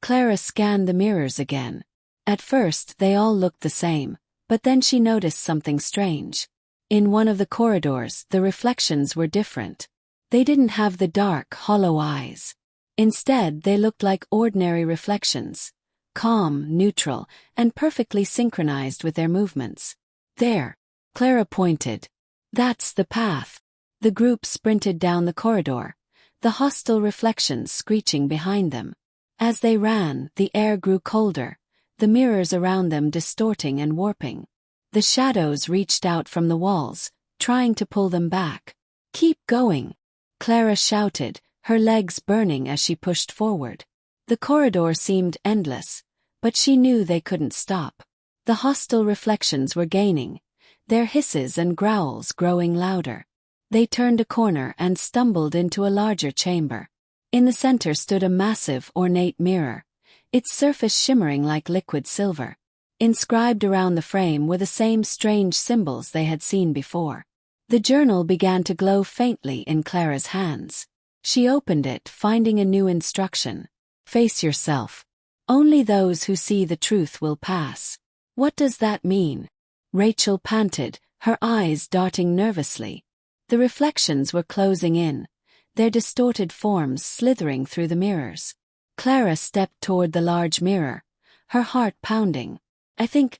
S1: Clara scanned the mirrors again. At first they all looked the same, but then she noticed something strange. In one of the corridors, the reflections were different. They didn't have the dark, hollow eyes. Instead, they looked like ordinary reflections, calm, neutral, and perfectly synchronized with their movements. There, Clara pointed. That's the path. The group sprinted down the corridor, the hostile reflections screeching behind them. As they ran, the air grew colder, the mirrors around them distorting and warping. The shadows reached out from the walls, trying to pull them back. Keep going, Clara shouted, her legs burning as she pushed forward. The corridor seemed endless, but she knew they couldn't stop. The hostile reflections were gaining, their hisses and growls growing louder. They turned a corner and stumbled into a larger chamber. In the center stood a massive, ornate mirror, its surface shimmering like liquid silver. Inscribed around the frame were the same strange symbols they had seen before. The journal began to glow faintly in Clara's hands. She opened it, finding a new instruction. Face yourself. Only those who see the truth will pass. What does that mean? Rachel panted, her eyes darting nervously. The reflections were closing in, their distorted forms slithering through the mirrors. Clara stepped toward the large mirror, her heart pounding. I think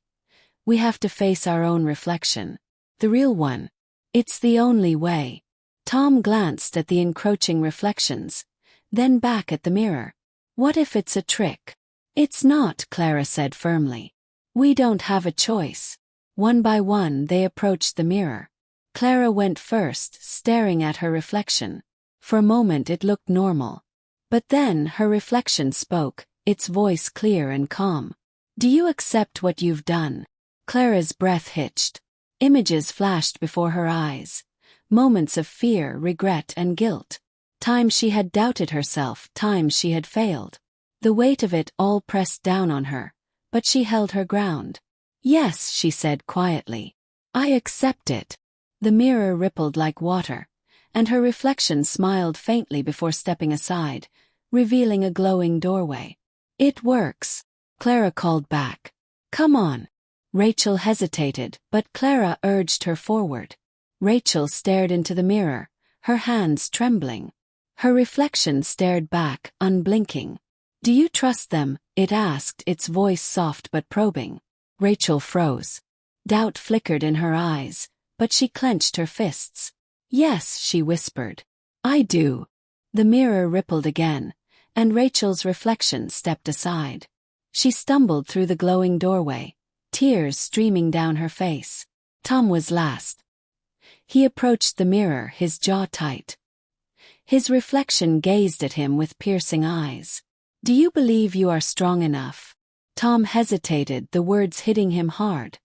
S1: we have to face our own reflection. The real one. It's the only way. Tom glanced at the encroaching reflections, then back at the mirror. What if it's a trick? It's not, Clara said firmly. We don't have a choice. One by one they approached the mirror. Clara went first, staring at her reflection. For a moment it looked normal. But then her reflection spoke, its voice clear and calm. Do you accept what you've done? Clara's breath hitched. Images flashed before her eyes. Moments of fear, regret, and guilt. Times she had doubted herself, times she had failed. The weight of it all pressed down on her, but she held her ground. Yes, she said quietly. I accept it. The mirror rippled like water, and her reflection smiled faintly before stepping aside, revealing a glowing doorway. It works, Clara called back. Come on. Rachel hesitated, but Clara urged her forward. Rachel stared into the mirror, her hands trembling. Her reflection stared back, unblinking. Do you trust them? It asked, its voice soft but probing. Rachel froze. Doubt flickered in her eyes, but she clenched her fists. Yes, she whispered. I do. The mirror rippled again, and Rachel's reflection stepped aside. She stumbled through the glowing doorway, tears streaming down her face. Tom was last. He approached the mirror, his jaw tight. His reflection gazed at him with piercing eyes. "Do you believe you are strong enough?" Tom hesitated, the words hitting him hard.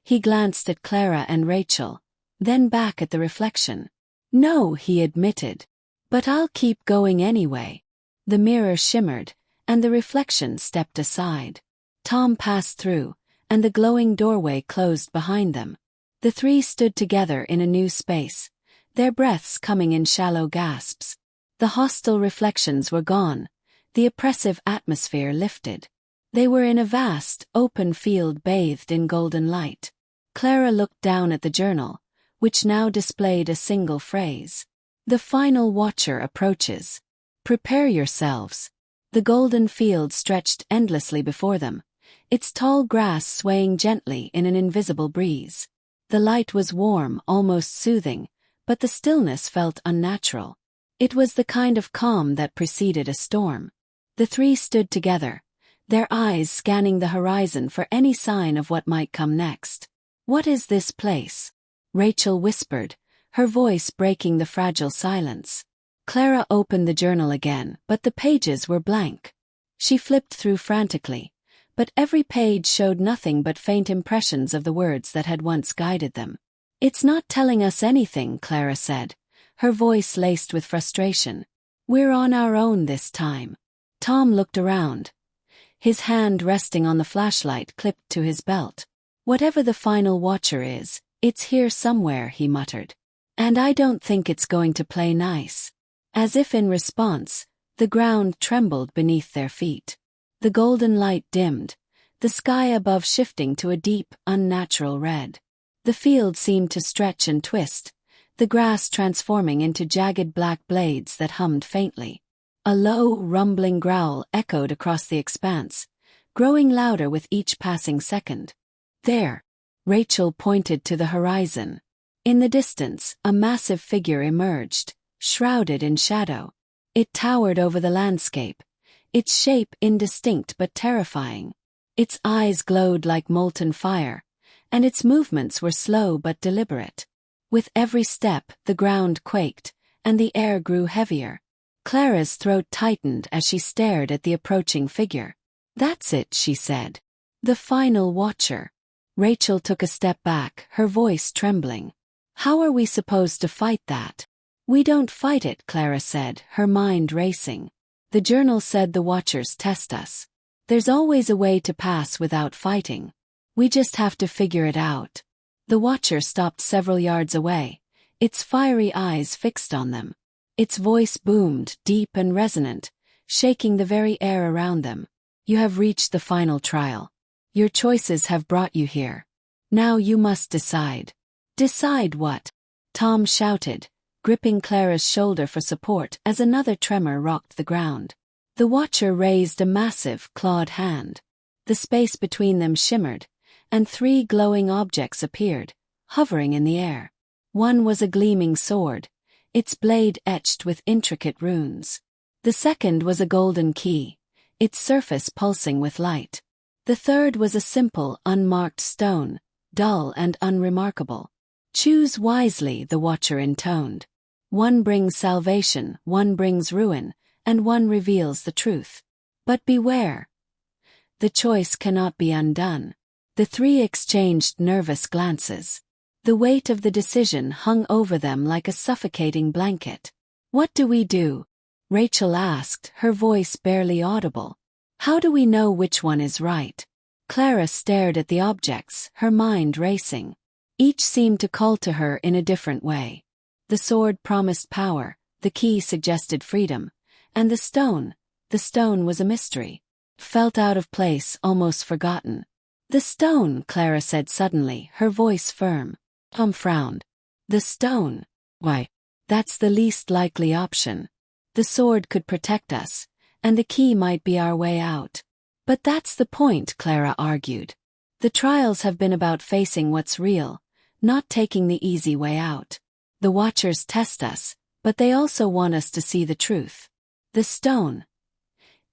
S1: He glanced at Clara and Rachel, then back at the reflection. "No," he admitted. "But I'll keep going anyway." The mirror shimmered, and the reflection stepped aside. Tom passed through, and the glowing doorway closed behind them. The three stood together in a new space, their breaths coming in shallow gasps. The hostile reflections were gone, the oppressive atmosphere lifted. They were in a vast, open field bathed in golden light. Clara looked down at the journal, which now displayed a single phrase. "The final watcher approaches. Prepare yourselves." The golden field stretched endlessly before them, its tall grass swaying gently in an invisible breeze. The light was warm, almost soothing, but the stillness felt unnatural. It was the kind of calm that preceded a storm. The three stood together, their eyes scanning the horizon for any sign of what might come next. "What is this place?" Rachel whispered, her voice breaking the fragile silence. Clara opened the journal again, but the pages were blank. She flipped through frantically, but every page showed nothing but faint impressions of the words that had once guided them. "It's not telling us anything," Clara said, her voice laced with frustration. "We're on our own this time." Tom looked around, his hand resting on the flashlight clipped to his belt. "Whatever the final watcher is, it's here somewhere," he muttered. "And I don't think it's going to play nice." As if in response, the ground trembled beneath their feet. The golden light dimmed, the sky above shifting to a deep, unnatural red. The field seemed to stretch and twist, the grass transforming into jagged black blades that hummed faintly. A low, rumbling growl echoed across the expanse, growing louder with each passing second. "There!" Rachel pointed to the horizon. In the distance, a massive figure emerged, shrouded in shadow. It towered over the landscape, its shape indistinct but terrifying. Its eyes glowed like molten fire, and its movements were slow but deliberate. With every step, the ground quaked, and the air grew heavier. Clara's throat tightened as she stared at the approaching figure. "That's it," she said. "The final watcher." Rachel took a step back, her voice trembling. "How are we supposed to fight that?" "We don't fight it," Clara said, her mind racing. "The journal said the watchers test us. There's always a way to pass without fighting. We just have to figure it out." The watcher stopped several yards away, its fiery eyes fixed on them. Its voice boomed, deep and resonant, shaking the very air around them. "You have reached the final trial. Your choices have brought you here. Now you must decide." "Decide what?" Tom shouted, gripping Clara's shoulder for support as another tremor rocked the ground. The watcher raised a massive, clawed hand. The space between them shimmered, and three glowing objects appeared, hovering in the air. One was a gleaming sword, its blade etched with intricate runes. The second was a golden key, its surface pulsing with light. The third was a simple, unmarked stone, dull and unremarkable. "Choose wisely," the watcher intoned. "One brings salvation, one brings ruin, and one reveals the truth. But beware. The choice cannot be undone." The three exchanged nervous glances. The weight of the decision hung over them like a suffocating blanket. "What do we do?" Rachel asked, her voice barely audible. "How do we know which one is right?" Clara stared at the objects, her mind racing. Each seemed to call to her in a different way. The sword promised power, the key suggested freedom, and the stone was a mystery. Felt out of place, almost forgotten. "The stone," Clara said suddenly, her voice firm. Tom frowned. "The stone? Why, that's the least likely option. The sword could protect us, and the key might be our way out." "But that's the point," Clara argued. "The trials have been about facing what's real, not taking the easy way out. The watchers test us, but they also want us to see the truth. The stone.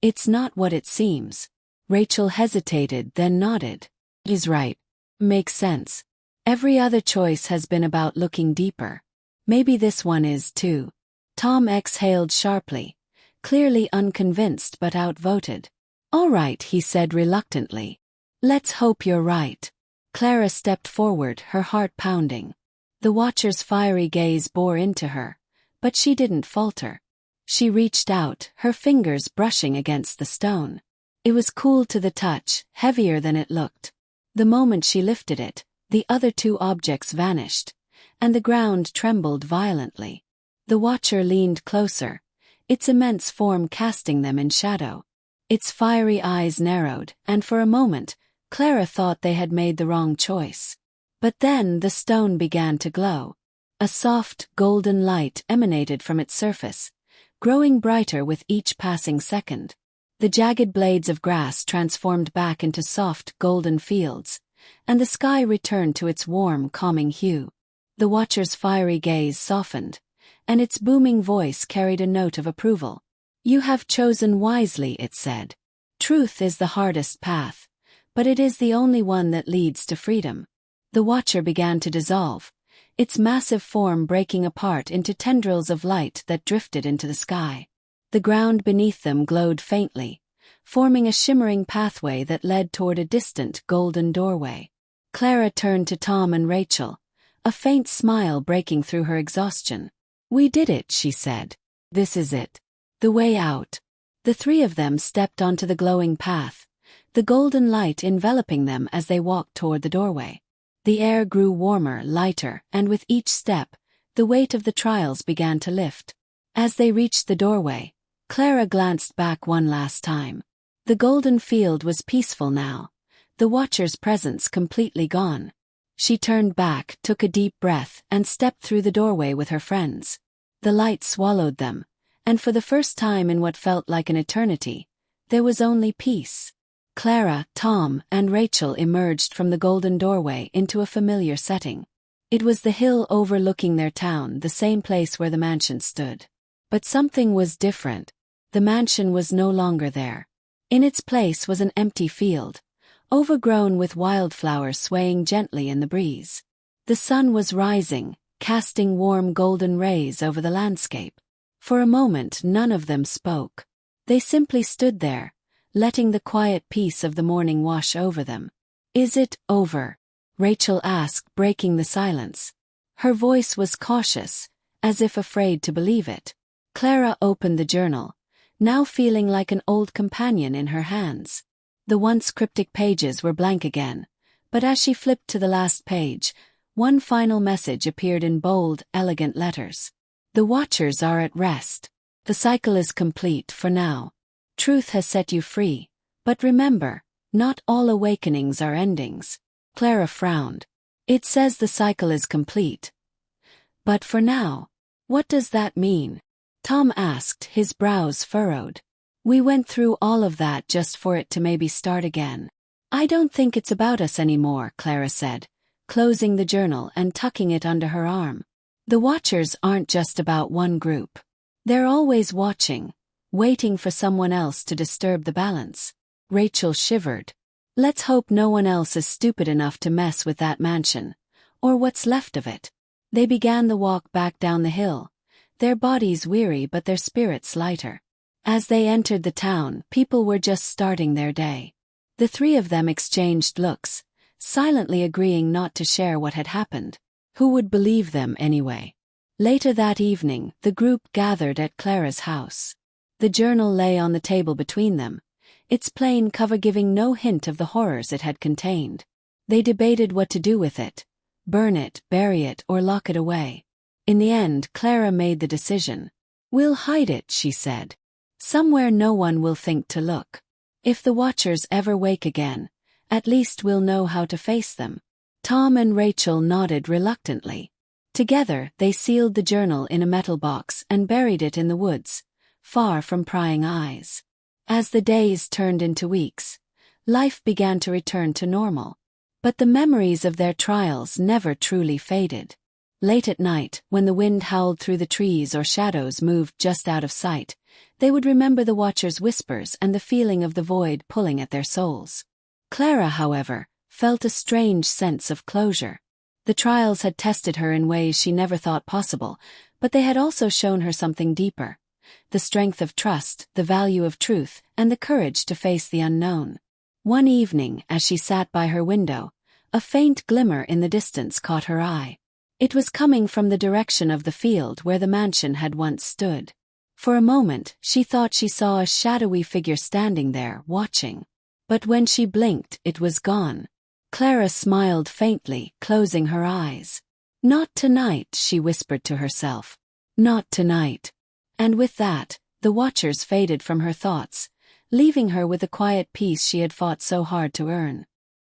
S1: It's not what it seems. Rachel hesitated, then nodded. He's right. Makes sense. Every other choice has been about looking deeper. Maybe this one is too. Tom exhaled sharply, clearly unconvinced but outvoted. All right, he said reluctantly. Let's hope you're right. Clara stepped forward, her heart pounding. The watcher's fiery gaze bore into her, but she didn't falter. She reached out, her fingers brushing against the stone. It was cool to the touch, heavier than it looked. The moment she lifted it, the other two objects vanished, and the ground trembled violently. The watcher leaned closer, its immense form casting them in shadow. Its fiery eyes narrowed, and for a moment, Clara thought they had made the wrong choice. But then the stone began to glow. A soft, golden light emanated from its surface, growing brighter with each passing second. The jagged blades of grass transformed back into soft, golden fields, and the sky returned to its warm, calming hue. The watcher's fiery gaze softened, and its booming voice carried a note of approval. You have chosen wisely, it said. Truth is the hardest path, but it is the only one that leads to freedom. The watcher began to dissolve, its massive form breaking apart into tendrils of light that drifted into the sky. The ground beneath them glowed faintly, forming a shimmering pathway that led toward a distant golden doorway. Clara turned to Tom and Rachel, a faint smile breaking through her exhaustion. We did it, she said. This is it. The way out. The three of them stepped onto the glowing path, the golden light enveloping them as they walked toward the doorway. The air grew warmer, lighter, and with each step, the weight of the trials began to lift. As they reached the doorway, Clara glanced back one last time. The golden field was peaceful now, the watcher's presence completely gone. She turned back, took a deep breath, and stepped through the doorway with her friends. The light swallowed them, and for the first time in what felt like an eternity, there was only peace. Clara, Tom, and Rachel emerged from the golden doorway into a familiar setting. It was the hill overlooking their town, the same place where the mansion stood. But something was different. The mansion was no longer there. In its place was an empty field, overgrown with wildflowers swaying gently in the breeze. The sun was rising, casting warm golden rays over the landscape. For a moment none of them spoke. They simply stood there, letting the quiet peace of the morning wash over them. Is it over? Rachel asked, breaking the silence. Her voice was cautious, as if afraid to believe it. Clara opened the journal, now feeling like an old companion in her hands. The once cryptic pages were blank again, but as she flipped to the last page, one final message appeared in bold, elegant letters. The watchers are at rest. The cycle is complete for now. Truth has set you free, but remember, not all awakenings are endings. Clara frowned. It says the cycle is complete. But for now, what does that mean? Tom asked, his brows furrowed. We went through all of that just for it to maybe start again. I don't think it's about us anymore, Clara said, closing the journal and tucking it under her arm. The watchers aren't just about one group. They're always watching, waiting for someone else to disturb the balance. Rachel shivered. Let's hope no one else is stupid enough to mess with that mansion, or what's left of it. They began the walk back down the hill, their bodies weary but their spirits lighter. As they entered the town, people were just starting their day. The three of them exchanged looks, silently agreeing not to share what had happened. Who would believe them anyway? Later that evening, the group gathered at Clara's house. The journal lay on the table between them, its plain cover giving no hint of the horrors it had contained. They debated what to do with it: burn it, bury it, or lock it away. In the end, Clara made the decision. We'll hide it, she said. Somewhere no one will think to look. If the watchers ever wake again, at least we'll know how to face them. Tom and Rachel nodded reluctantly. Together, they sealed the journal in a metal box and buried it in the woods, far from prying eyes. As the days turned into weeks, life began to return to normal. But the memories of their trials never truly faded. Late at night, when the wind howled through the trees or shadows moved just out of sight, They would remember the watcher's whispers and the feeling of the void pulling at their souls. Clara, however, felt a strange sense of closure. The trials had tested her in ways she never thought possible, but they had also shown her something deeper: the strength of trust, the value of truth, and the courage to face the unknown. One evening, as she sat by her window, a faint glimmer in the distance caught her eye. It was coming from the direction of the field where the mansion had once stood. For a moment, she thought she saw a shadowy figure standing there, watching. But when she blinked, it was gone. Clara smiled faintly, closing her eyes. "Not tonight," she whispered to herself. "Not tonight." And with that, the watchers faded from her thoughts, leaving her with the quiet peace she had fought so hard to earn.